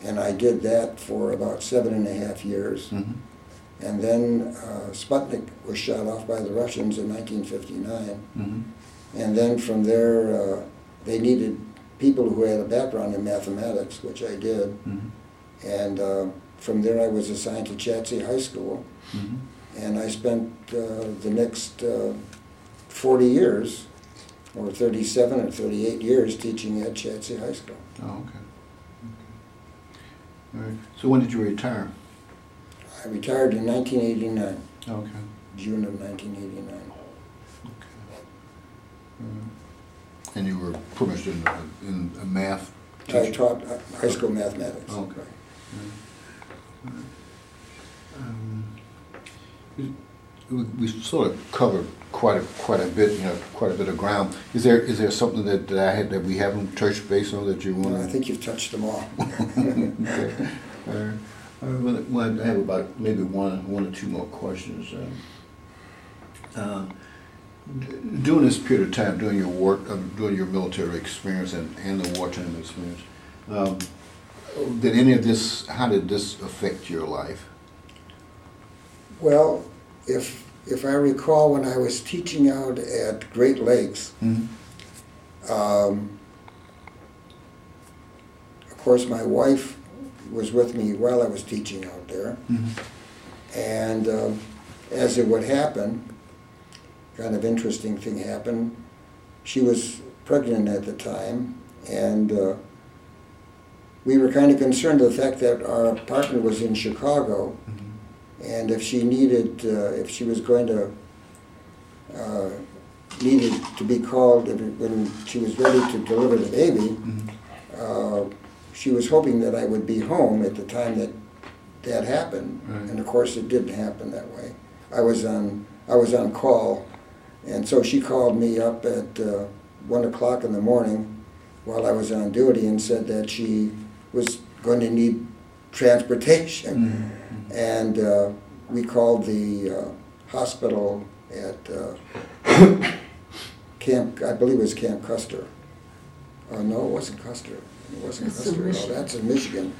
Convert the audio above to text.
And I did that for about 7.5 years. Mm-hmm. And then Sputnik was shot off by the Russians in 1959. Mm-hmm. And then from there, they needed people who had a background in mathematics, which I did. Mm-hmm. And from there, I was assigned to Chatsey High School. Mm-hmm. And I spent the next 40 years, or 37 or 38 years, teaching at Chatsey High School. Oh, okay. All right. So when did you retire? I retired in 1989. Okay. June of 1989. Okay. And you were pretty much in math teaching? I taught high school mathematics. Okay. We sort of covered quite a bit, quite a bit of ground. Is there something that we haven't touched base on that you want to? I think you've touched them all. Okay. I have about maybe one or two more questions. During this period of time, during your work, during your military experience and the wartime experience, did any of this? How did this affect your life? Well, if I recall, when I was teaching out at Great Lakes, Mm-hmm. Of course, my wife was with me while I was teaching out there, Mm-hmm. and as it would happen, kind of interesting thing happened. She was pregnant at the time, and we were kind of concerned of the fact that our partner was in Chicago. Mm-hmm. And if she needed, if she was going to, needed to be called when she was ready to deliver the baby, Mm-hmm. She was hoping that I would be home at the time that happened. Right. And of course it didn't happen that way. I was on call, and so she called me up at 1 o'clock in the morning while I was on duty and said that she was going to need transportation. Mm-hmm. And we called the hospital at Camp, I believe it was Camp Custer. No, it wasn't Custer. It wasn't That's in Custer. No, Michigan. that's in Michigan.